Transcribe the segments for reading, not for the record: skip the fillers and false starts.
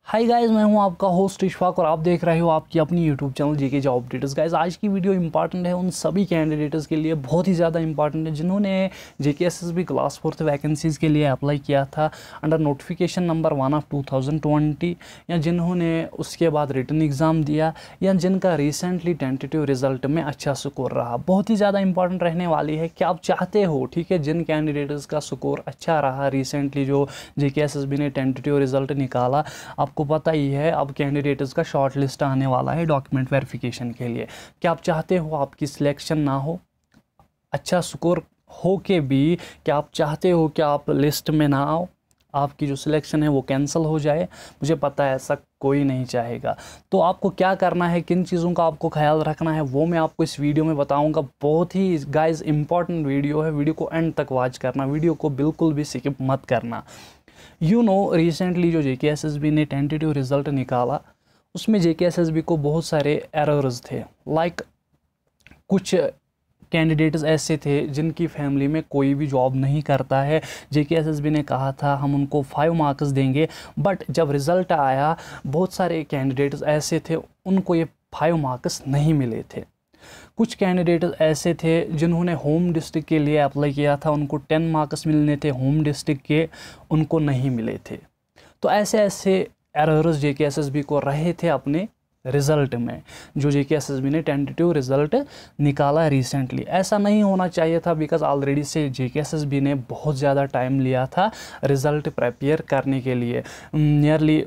Hi guys, मैं हूं आपका होस्ट इशफाक और आप देख रहे हो आपकी अपनी यूट्यूब चैनल जेके जॉब अपडेट्स। गाइस, आज की वीडियो इंपॉर्टेंट है उन सभी कैंडिडेट्स के लिए, बहुत ही ज़्यादा इंपॉर्टेंट है जिन्होंने जेके एसएसबी क्लास 4 वैकेंसीज़ के लिए अप्लाई किया था अंडर नोटिफिकेशन नंबर 1 ऑफ 2020, या जिन्होंने उसके बाद रिटन एग्ज़ाम दिया, या जिनका रिसेंटली टेंटेटिव रिजल्ट में अच्छा स्कोर रहा। बहुत ही ज़्यादा इंपॉर्टेंट रहने वाली है कि आप चाहते हो, ठीक है, जिन कैंडिडेट्स का स्कोर अच्छा रहा रिसेंटली, जो जेके एसएसबी ने टेंटेटिव रिजल्ट निकाला, आपको पता ही है अब कैंडिडेट्स का शॉर्ट लिस्ट आने वाला है डॉक्यूमेंट वेरिफिकेशन के लिए। क्या आप चाहते हो आपकी सिलेक्शन ना हो, अच्छा स्कोर हो के भी क्या आप चाहते हो कि आप लिस्ट में ना आओ, आपकी जो सिलेक्शन है वो कैंसिल हो जाए? मुझे पता है ऐसा कोई नहीं चाहेगा। तो आपको क्या करना है, किन चीज़ों का आपको ख्याल रखना है, वो मैं आपको इस वीडियो में बताऊंगा। बहुत ही गाइस इंपॉर्टेंट वीडियो है, वीडियो को एंड तक वॉच करना, वीडियो को बिल्कुल भी स्किप मत करना। रिसेंटली जो जेके एसएसबी ने टेंटेटिव रिज़ल्ट निकाला, उसमें जेके एसएसबी को बहुत सारे एरर्स थे। कुछ कैंडिडेट्स ऐसे थे जिनकी फैमिली में कोई भी जॉब नहीं करता है। जेके एसएसबी ने कहा था हम उनको 5 मार्क्स देंगे, बट जब रिज़ल्ट आया बहुत सारे कैंडिडेट्स ऐसे थे उनको ये 5 मार्क्स नहीं मिले थे। कुछ कैंडिडेट ऐसे थे जिन्होंने होम डिस्ट्रिक्ट के लिए अप्लाई किया था, उनको 10 मार्क्स मिलने थे होम डिस्ट्रिक्ट के, उनको नहीं मिले थे। तो ऐसे ऐसे एरर्स जेके एसएसबी को रहे थे अपने रिज़ल्ट में, जो जेके एसएसबी ने टेंटेटिव रिज़ल्ट निकाला रिसेंटली। ऐसा नहीं होना चाहिए था, बिकॉज ऑलरेडी से जेके एसएसबी ने बहुत ज़्यादा टाइम लिया था रिज़ल्ट प्रिपेयर करने के लिए, नियरली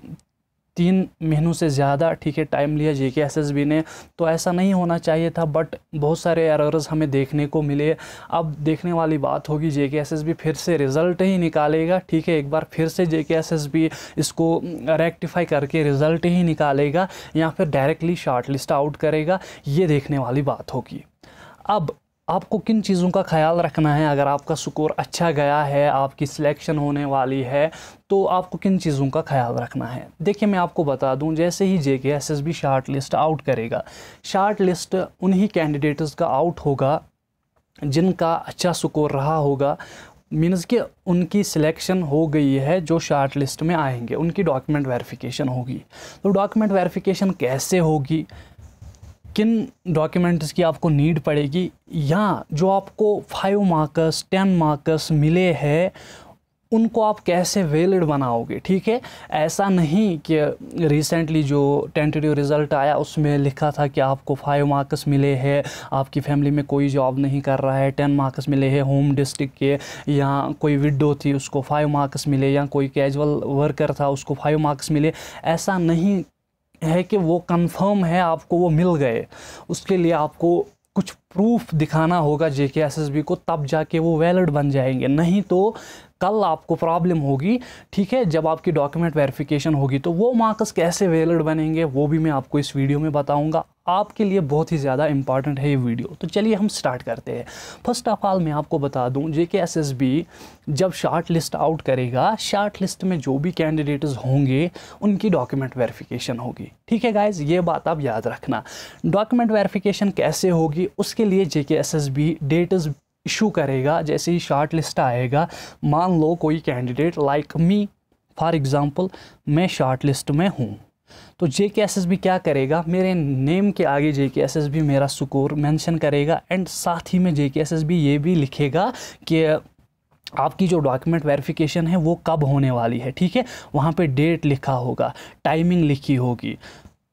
3 महीनों से ज़्यादा, ठीक है, टाइम लिया जेके एसएसबी ने। तो ऐसा नहीं होना चाहिए था, बट बहुत सारे एरर्स हमें देखने को मिले। अब देखने वाली बात होगी जेके एसएसबी फिर से रिज़ल्ट ही निकालेगा, ठीक है, एक बार फिर से जेके एसएसबी इसको रेक्टिफाई करके रिज़ल्ट ही निकालेगा, या फिर डायरेक्टली शॉर्ट लिस्ट आउट करेगा, ये देखने वाली बात होगी। अब आपको किन चीज़ों का ख्याल रखना है अगर आपका स्कोर अच्छा गया है, आपकी सिलेक्शन होने वाली है, तो आपको किन चीज़ों का ख्याल रखना है? देखिए, मैं आपको बता दूं, जैसे ही JK SSB shortlist out करेगा, शॉर्ट लिस्ट उन्हीं कैंडिडेट्स का आउट होगा जिनका अच्छा स्कोर रहा होगा, मीन्स कि उनकी सिलेक्शन हो गई है, जो शॉर्ट लिस्ट में आएंगे उनकी डॉक्यूमेंट वेरिफिकेशन होगी। तो डॉक्यूमेंट वेरिफिकेशन कैसे होगी, किन डॉक्यूमेंट्स की आपको नीड पड़ेगी, या जो आपको 5 मार्क्स 10 मार्क्स मिले हैं उनको आप कैसे वैलिड बनाओगे, ठीक है। ऐसा नहीं कि रिसेंटली जो टेंटेटिव रिज़ल्ट आया उसमें लिखा था कि आपको 5 मार्क्स मिले हैं, आपकी फैमिली में कोई जॉब नहीं कर रहा है, 10 मार्क्स मिले हैं होम डिस्ट्रिक्ट के, या कोई विडो थी उसको 5 मार्क्स मिले, या कोई कैजुअल वर्कर था उसको 5 मार्क्स मिले। ऐसा नहीं है कि वो कंफर्म है आपको वो मिल गए। उसके लिए आपको कुछ प्रूफ दिखाना होगा जेके एसएसबी को, तब जाके वो वैलिड बन जाएंगे, नहीं तो कल आपको प्रॉब्लम होगी, ठीक है। जब आपकी डॉक्यूमेंट वेरिफिकेशन होगी तो वो मार्क्स कैसे वैलिड बनेंगे वो भी मैं आपको इस वीडियो में बताऊंगा। आपके लिए बहुत ही ज़्यादा इंपॉर्टेंट है ये वीडियो। तो चलिए हम स्टार्ट करते हैं। फर्स्ट ऑफ ऑल मैं आपको बता दूं, जेके एसएसबी जब शॉर्ट लिस्ट आउट करेगा, शॉर्ट लिस्ट में जो भी कैंडिडेट्स होंगे उनकी डॉक्यूमेंट वेरिफिकेशन होगी, ठीक है गाइज, ये बात आप याद रखना। डॉक्यूमेंट वेरिफिकेशन कैसे होगी, उसके लिए जेके एसएसबी डेट्स इशू करेगा। जैसे ही शॉर्ट लिस्ट आएगा, मान लो कोई candidate like me for example, मैं शॉर्ट लिस्ट में हूँ, तो जेके एसएसबी क्या करेगा, मेरे नेम के आगे जेके एसएसबी मेरा स्कोर मेंशन करेगा, एंड साथ ही में जेके एसएसबी ये भी लिखेगा कि आपकी जो डॉक्यूमेंट वेरिफिकेशन है वो कब होने वाली है, ठीक है। वहाँ पे डेट लिखा होगा, टाइमिंग लिखी होगी।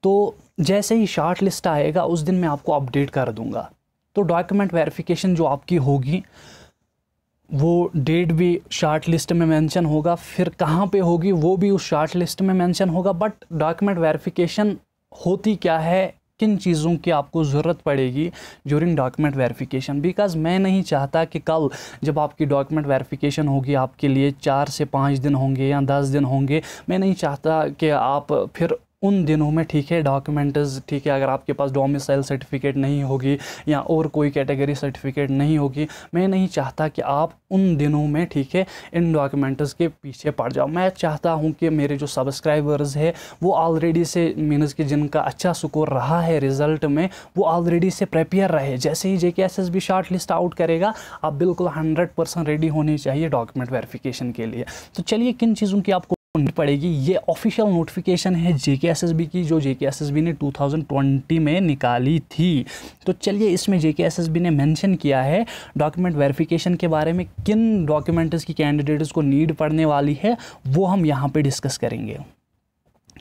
तो जैसे ही शॉर्ट लिस्ट आएगा उस दिन मैं आपको अपडेट कर दूँगा। तो डॉक्यूमेंट वेरिफिकेशन जो आपकी होगी वो डेट भी शॉर्ट लिस्ट में मेंशन होगा, फिर कहाँ पे होगी वो भी उस शॉर्ट लिस्ट में मेंशन होगा। बट डॉक्यूमेंट वेरिफिकेशन होती क्या है, किन चीज़ों की आपको ज़रूरत पड़ेगी ड्यूरिंग डॉक्यूमेंट वेरिफिकेशन, बिकॉज मैं नहीं चाहता कि कल जब आपकी डॉक्यूमेंट वेरिफिकेशन होगी आपके लिए 4 से 5 दिन होंगे या 10 दिन होंगे, मैं नहीं चाहता कि आप फिर उन दिनों में, ठीक है, डॉक्यूमेंट्स, ठीक है, अगर आपके पास डोमिसाइल सर्टिफिकेट नहीं होगी या और कोई कैटेगरी सर्टिफिकेट नहीं होगी, मैं नहीं चाहता कि आप उन दिनों में, ठीक है, इन डॉक्यूमेंट्स के पीछे पड़ जाओ। मैं चाहता हूं कि मेरे जो सब्सक्राइबर्स है वो ऑलरेडी से, मीन्स कि जिनका अच्छा स्कोर रहा है रिज़ल्ट में, वो ऑलरेडी से प्रिपेयर रहे। जैसे ही JK SSB shortlist out करेगा, आप बिल्कुल 100% रेडी होनी चाहिए डॉक्यूमेंट वेरिफिकेशन के लिए। तो चलिए किन चीज़ों की आपको आपको नहीं पड़ेगी। ये ऑफिशियल नोटिफिकेशन है जेकेएसएसबी की, जो जेकेएसएसबी ने 2020 में निकाली थी। तो चलिए इसमें जेकेएसएसबी ने मेंशन किया है डॉक्यूमेंट वेरिफिकेशन के बारे में, किन डॉक्यूमेंट्स की कैंडिडेट्स को नीड पड़ने वाली है वो हम यहाँ पे डिस्कस करेंगे।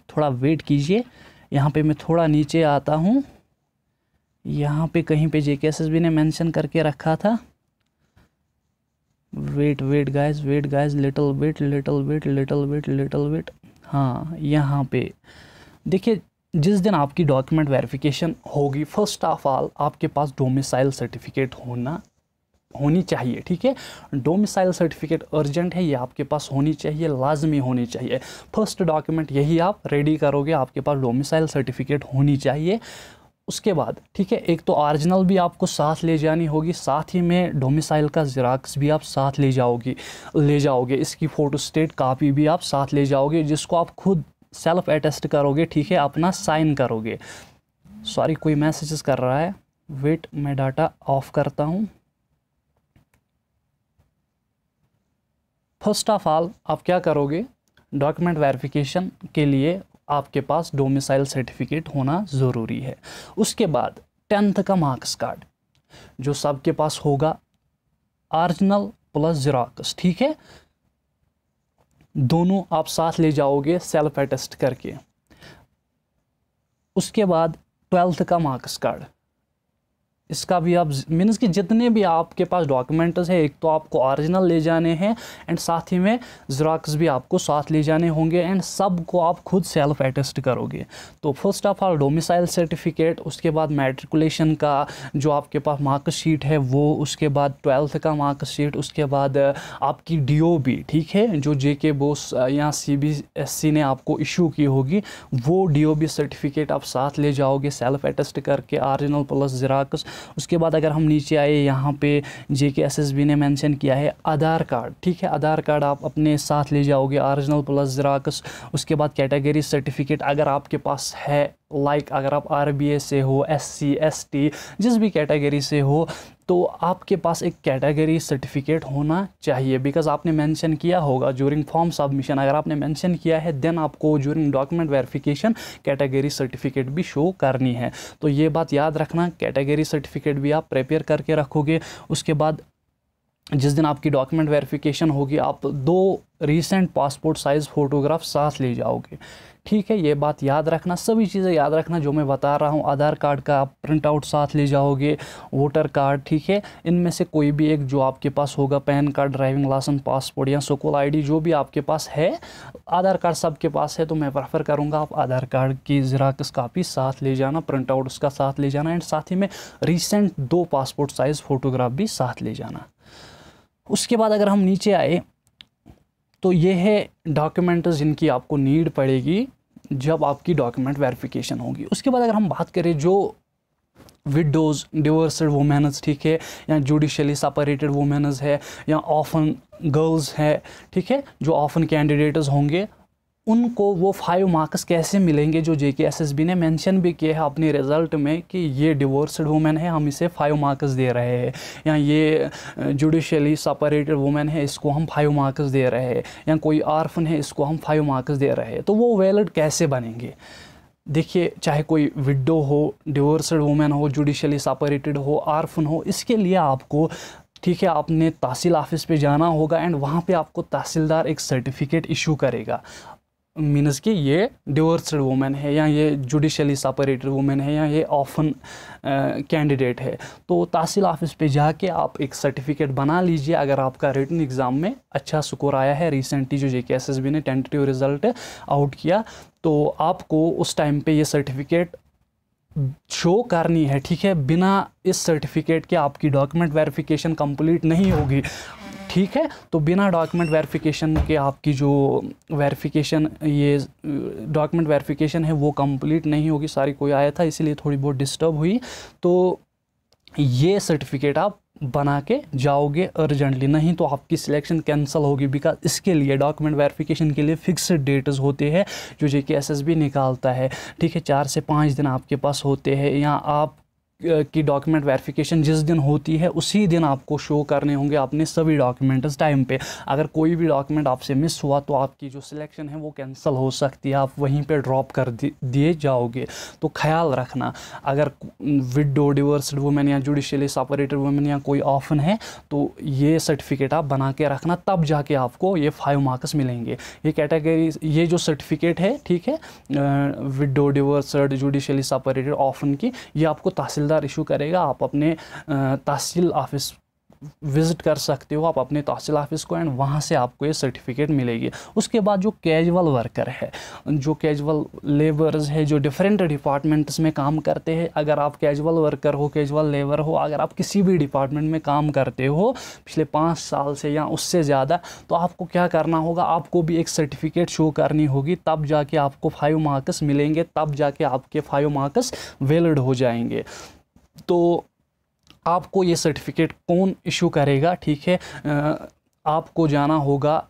थोड़ा वेट कीजिए, यहाँ पे मैं थोड़ा नीचे आता हूँ। यहाँ पे कहीं पे जेकेएसएसबी ने मेंशन करके रखा था। Wait guys, little bit. हाँ, यहाँ पे देखिए, जिस दिन आपकी डॉक्यूमेंट वेरिफिकेशन होगी, फर्स्ट ऑफ ऑल आपके पास डोमिसाइल सर्टिफिकेट होनी चाहिए। ठीक है, डोमिसाइल सर्टिफिकेट अर्जेंट है, ये आपके पास होनी चाहिए, लाजमी होनी चाहिए। फर्स्ट डॉक्यूमेंट यही आप रेडी करोगे, आपके पास डोमिसाइल सर्टिफिकेट होनी चाहिए। उसके बाद ठीक है, एक तो ओरिजिनल भी आपको साथ ले जानी होगी, साथ ही में डोमिसाइल का ज़ेरॉक्स भी आप साथ ले जाओगे। इसकी फ़ोटोस्टेट कापी भी आप साथ ले जाओगे, जिसको आप खुद सेल्फ अटेस्ट करोगे। ठीक है, अपना साइन करोगे। सॉरी, कोई मैसेजेस कर रहा है, वेट मैं डाटा ऑफ करता हूँ। फर्स्ट ऑफ ऑल आप क्या करोगे, डॉक्यूमेंट वेरिफिकेशन के लिए आपके पास डोमिसाइल सर्टिफिकेट होना ज़रूरी है। उसके बाद 10th का मार्क्स कार्ड जो सबके पास होगा, ओरिजिनल प्लस ज़ेरॉक्स। ठीक है, दोनों आप साथ ले जाओगे सेल्फ अटेस्ट करके। उसके बाद 12th का मार्क्स कार्ड, इसका भी आप मीन्स कि जितने भी आपके पास डॉक्यूमेंट्स है, एक तो आपको ओरिजिनल ले जाने हैं एंड साथ ही में ज़ेरॉक्स भी आपको साथ ले जाने होंगे एंड सब को आप खुद सेल्फ अटेस्ट करोगे। तो first of all domicile certificate, उसके बाद मैट्रिकुलेशन का जो आपके पास मार्कशीट है वो, उसके बाद 12th का मार्कशीट, उसके बाद आपकी DOB, ठीक है, जो JK बोस या CBSE ने आपको इशू की होगी, वो DOB सर्टिफिकेट आप साथ ले जाओगे सेल्फ अटेस्ट करके, ओरिजिनल प्लस ज़ेरॉक्स। उसके बाद अगर हम नीचे आए, यहाँ पे जेकेएसएसबी ने मेंशन किया है आधार कार्ड। ठीक है, आधार कार्ड आप अपने साथ ले जाओगे, ओरिजिनल प्लस ज़ेरॉक्स। उसके बाद कैटेगरी सर्टिफिकेट अगर आपके पास है, लाइक अगर आप RBA से हो, SC ST जिस भी कैटेगरी से हो, तो आपके पास एक कैटेगरी सर्टिफिकेट होना चाहिए। बिकॉज आपने मेंशन किया होगा ज्यूरिंग फॉर्म सबमिशन, अगर आपने मेंशन किया है देन आपको during document verification category certificate भी शो करनी है। तो ये बात याद रखना, कैटेगरी सर्टिफिकेट भी आप प्रिपेयर करके रखोगे। उसके बाद जिस दिन आपकी डॉक्यूमेंट वेरिफिकेशन होगी, आप 2 रीसेंट पासपोर्ट साइज़ फ़ोटोग्राफ साथ ले जाओगे। ठीक है, ये बात याद रखना, सभी चीज़ें याद रखना जो मैं बता रहा हूँ। आधार कार्ड का आप प्रिंट आउट साथ ले जाओगे, वोटर कार्ड, ठीक है, इनमें से कोई भी एक जो आपके पास होगा, PAN card, driving licence, passport या स्कूल ID जो भी आपके पास है। आधार कार्ड सबके पास है तो मैं प्रेफर करूँगा आप आधार कार्ड की ज़ेरॉक्स कापी साथ ले जाना, प्रिंट आउट उसका साथ ले जाना एंड साथ ही में रीसेंट 2 पासपोर्ट साइज़ फ़ोटोग्राफ भी साथ ले जाना। उसके बाद अगर हम नीचे आए तो ये है डॉक्यूमेंट्स जिनकी आपको नीड पड़ेगी जब आपकी डॉक्यूमेंट वेरिफिकेशन होगी। उसके बाद अगर हम बात करें जो विडोज़, डिवोर्स्ड वुमेन्स, ठीक है, या जुडिशली सेपरेटेड वुमेन्स है या ऑफन गर्ल्स है, ठीक है, जो ऑफन कैंडिडेट्स होंगे, उनको वो 5 मार्क्स कैसे मिलेंगे, जो जेकेएसएसबी ने मेंशन भी किया है अपने रिज़ल्ट में कि ये डिवोर्स्ड वुमेन है, हम इसे 5 मार्क्स दे रहे हैं, या ये जुडिशली सेपरेटेड वुमेन है, इसको हम 5 मार्क्स दे रहे हैं, या कोई ऑर्फन है, इसको हम 5 मार्क्स दे रहे हैं। तो वो वैलिड कैसे बनेंगे? देखिए, चाहे कोई विडो हो, डिवोर्स्ड वुमेन हो, जुडिशली सेपरेटेड हो, ऑर्फन हो, इसके लिए आपको, ठीक है, आपने तहसील ऑफिस पे जाना होगा एंड वहाँ पे आपको तहसीलदार एक सर्टिफिकेट इशू करेगा, मीन्स कि ये डिवोर्स्ड वुमेन है या ये जुडिशली सेपरेटेड वुमेन है या ये ऑफन कैंडिडेट है। तो तहसील ऑफिस पे जाके आप एक सर्टिफिकेट बना लीजिए। अगर आपका रिटन एग्ज़ाम में अच्छा स्कोर आया है, रिसेंटली जो जेकेएसएसबी ने टेंटेटिव रिज़ल्ट आउट किया, तो आपको उस टाइम पे ये सर्टिफिकेट शो करनी है। ठीक है, बिना इस सर्टिफिकेट के आपकी डॉक्यूमेंट वेरिफिकेशन कंप्लीट नहीं होगी। ठीक है, तो बिना डॉक्यूमेंट वेरिफिकेशन के आपकी जो वेरिफिकेशन, ये डॉक्यूमेंट वेरिफिकेशन है वो कंप्लीट नहीं होगी। सारी कोई आया था इसीलिए थोड़ी बहुत डिस्टर्ब हुई। तो ये सर्टिफिकेट आप बना के जाओगे अर्जेंटली, नहीं तो आपकी सिलेक्शन कैंसिल होगी। बिकॉज इसके लिए डॉक्यूमेंट वेरिफिकेशन के लिए फिक्स्ड डेट्स होते हैं जो जेकेएसएसबी निकालता है। ठीक है, 4 से 5 दिन आपके पास होते हैं, या आप की डॉक्यूमेंट वेरिफिकेशन जिस दिन होती है उसी दिन आपको शो करने होंगे अपने सभी डॉक्यूमेंट्स टाइम पे। अगर कोई भी डॉक्यूमेंट आपसे मिस हुआ तो आपकी जो सिलेक्शन है वो कैंसिल हो सकती है, आप वहीं पे ड्रॉप कर दिए जाओगे। तो ख्याल रखना, अगर विडो, डिवोर्स्ड वुमेन या जुडिशियली सेपरेटेड वुमेन या कोई ऑर्फन है तो ये सर्टिफिकेट आप बना के रखना, तब जाके आपको ये 5 मार्क्स मिलेंगे। ये कैटेगरी, ये जो सर्टिफिकेट है, ठीक है, window, divorced, judicially separated, orphan की, ये आपको तहसीलदार इशू करेगा। आप अपने तहसील ऑफिस विज़िट कर सकते हो, आप अपने तहसील ऑफिस को, एंड वहाँ से आपको ये सर्टिफिकेट मिलेगी। उसके बाद जो कैजुअल वर्कर है, जो कैजुअल लेबर्स है, जो डिफरेंट डिपार्टमेंट्स में काम करते हैं, अगर आप कैजुअल वर्कर हो, कैजुअल लेबर हो, अगर आप किसी भी डिपार्टमेंट में काम करते हो पिछले 5 साल से या उससे ज़्यादा, तो आपको क्या करना होगा, आपको भी एक सर्टिफिकेट शो करनी होगी, तब जाके आपको 5 मार्क्स मिलेंगे, तब जाके आपके 5 मार्क्स वैलिड हो जाएंगे। तो आपको ये सर्टिफिकेट कौन इशू करेगा, ठीक है, आपको जाना होगा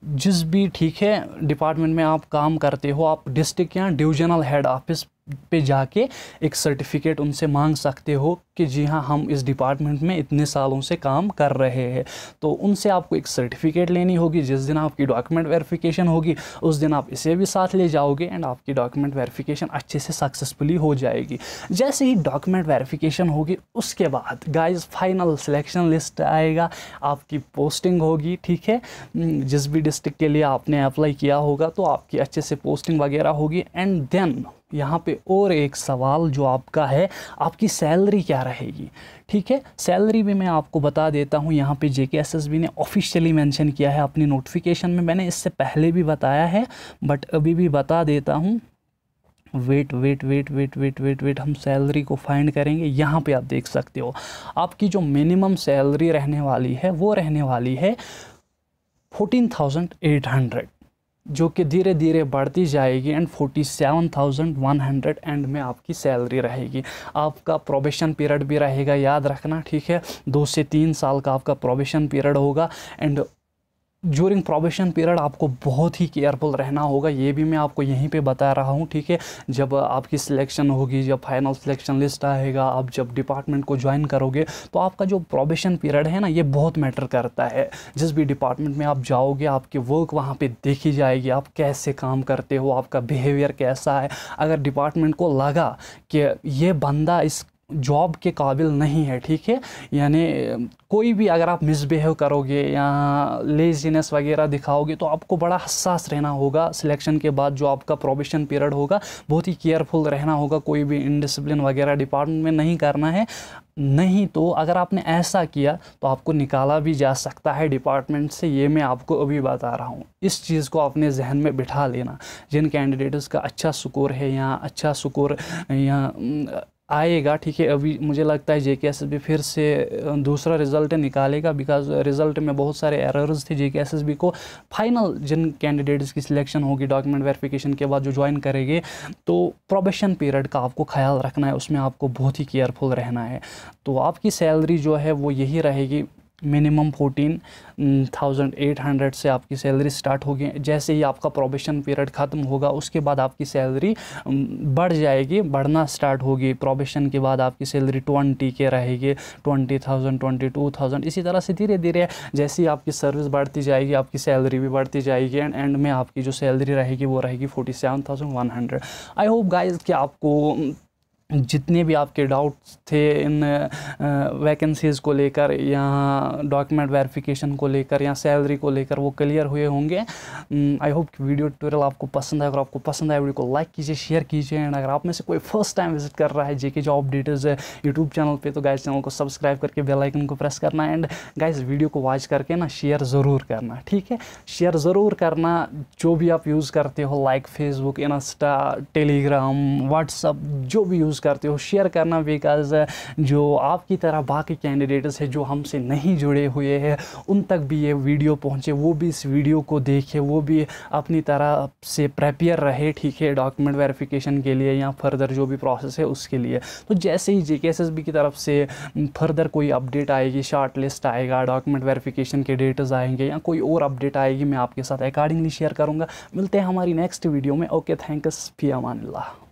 जिस भी, ठीक है, डिपार्टमेंट में आप काम करते हो, आप डिस्ट्रिक्ट या डिवीजनल हेड ऑफिस पे जाके एक सर्टिफिकेट उनसे मांग सकते हो कि जी हाँ, हम इस डिपार्टमेंट में इतने सालों से काम कर रहे हैं। तो उनसे आपको एक सर्टिफिकेट लेनी होगी। जिस दिन आपकी डॉक्यूमेंट वेरिफिकेशन होगी उस दिन आप इसे भी साथ ले जाओगे एंड आपकी डॉक्यूमेंट वेरिफिकेशन अच्छे से सक्सेसफुली हो जाएगी। जैसे ही डॉक्यूमेंट वेरिफिकेशन होगी उसके बाद गाइस फाइनल सिलेक्शन लिस्ट आएगा, आपकी पोस्टिंग होगी, ठीक है, जिस भी डिस्ट्रिक्ट के लिए आपने अप्लाई किया होगा तो आपकी अच्छे से पोस्टिंग वगैरह होगी। एंड देन यहाँ पे और एक सवाल जो आपका है, आपकी सैलरी क्या रहेगी, ठीक है। सैलरी भी मैं आपको बता देता हूँ, यहाँ पे जेकेएसएसबी ने ऑफिशियली मेंशन किया है अपनी नोटिफिकेशन में। मैंने इससे पहले भी बताया है बट अभी भी बता देता हूँ। वेट, हम सैलरी को फाइंड करेंगे। यहाँ पे आप देख सकते हो आपकी जो मिनिमम सैलरी रहने वाली है वो रहने वाली है 14,800, जो कि धीरे धीरे बढ़ती जाएगी एंड 47,100 एंड में आपकी सैलरी रहेगी। आपका प्रोबेशन पीरियड भी रहेगा, याद रखना, ठीक है, 2 से 3 साल का आपका प्रोबेशन पीरियड होगा। एंड ड्यूरिंग प्रोबेशन पीरियड आपको बहुत ही केयरफुल रहना होगा, ये भी मैं आपको यहीं पे बता रहा हूँ, ठीक है। जब आपकी सिलेक्शन होगी, जब फाइनल सिलेक्शन लिस्ट आएगा, आप जब डिपार्टमेंट को ज्वाइन करोगे तो आपका जो प्रोबेशन पीरियड है ना, ये बहुत मैटर करता है। जिस भी डिपार्टमेंट में आप जाओगे आपकी वर्क वहाँ पे देखी जाएगी, आप कैसे काम करते हो, आपका बिहेवियर कैसा है। अगर डिपार्टमेंट को लगा कि ये बंदा इस जॉब के काबिल नहीं है, ठीक है, यानी कोई भी अगर आप मिसबिहेव करोगे या लेजीनेस वगैरह दिखाओगे तो आपको बड़ा हसास रहना होगा। सिलेक्शन के बाद जो आपका प्रोबेशन पीरियड होगा बहुत ही केयरफुल रहना होगा, कोई भी इनडिसिप्लिन वगैरह डिपार्टमेंट में नहीं करना है। नहीं तो अगर आपने ऐसा किया तो आपको निकाला भी जा सकता है डिपार्टमेंट से, ये मैं आपको अभी बता रहा हूँ। इस चीज़ को अपने जहन में बिठा लेना। जिन कैंडिडेट्स का अच्छा स्कोर है या अच्छा स्कोर या आएगा, ठीक है, अभी मुझे लगता है जेकेएसएसबी फिर से दूसरा रिज़ल्ट निकालेगा, बिकॉज रिज़ल्ट में बहुत सारे एरर्स थे। जेकेएसएसबी को फाइनल जिन कैंडिडेट्स की सिलेक्शन होगी डॉक्यूमेंट वेरिफिकेशन के बाद जो ज्वाइन करेंगे, तो प्रोबेशन पीरियड का आपको ख्याल रखना है, उसमें आपको बहुत ही केयरफुल रहना है। तो आपकी सैलरी जो है वो यही रहेगी, मिनिमम 14,800 से आपकी सैलरी स्टार्ट होगी। जैसे ही आपका प्रोबेशन पीरियड ख़त्म होगा उसके बाद आपकी सैलरी बढ़ जाएगी, बढ़ना स्टार्ट होगी। प्रोबेशन के बाद आपकी सैलरी 20 के रहेगी, 20,000, 22,000, इसी तरह से धीरे धीरे जैसे ही आपकी सर्विस बढ़ती जाएगी आपकी सैलरी भी बढ़ती जाएगी एंड एंड में आपकी जो सैलरी रहेगी वो रहेगी 47,100। आई होप गाइज कि आपको जितने भी आपके डाउट्स थे इन वैकेंसीज़ को लेकर या डॉक्यूमेंट वेरिफिकेशन को लेकर या सैलरी को लेकर वो क्लियर हुए होंगे। आई होप कि वीडियो ट्यूटोरियल आपको पसंद आए। अगर आपको पसंद आए वीडियो को लाइक कीजिए, शेयर कीजिए एंड अगर आप में से कोई फर्स्ट टाइम विजिट कर रहा है जेके जॉब डिटेल्स यूट्यूब चैनल पे तो गाइस चैनल को सब्सक्राइब करके बेल आइकन को प्रेस करना एंड गाइस वीडियो को वॉच करके ना शेयर ज़रूर करना, ठीक है, शेयर ज़रूर करना। जो भी आप यूज़ करते हो like Facebook, Insta, Telegram, WhatsApp, जो भी यूज़ करते हो शेयर करना, बिकॉज जो आपकी तरह बाकी कैंडिडेट्स हैं जो हमसे नहीं जुड़े हुए हैं उन तक भी ये वीडियो पहुंचे, वो भी इस वीडियो को देखें, वो भी अपनी तरह से प्रिपेयर रहे, ठीक है, डॉक्यूमेंट वेरिफिकेशन के लिए या फर्दर जो भी प्रोसेस है उसके लिए। तो जैसे ही जेकेएसएसबी की तरफ से फर्दर कोई अपडेट आएगी, शॉर्ट लिस्ट आएगा, डॉक्यूमेंट वेरिफिकेशन के डेट्स आएंगे या कोई और अपडेट आएगी, मैं आपके साथ अकॉर्डिंगली शेयर करूँगा। मिलते हैं हमारी नेक्स्ट वीडियो में। ओके, थैंक्स, फी अमानिल्लाह।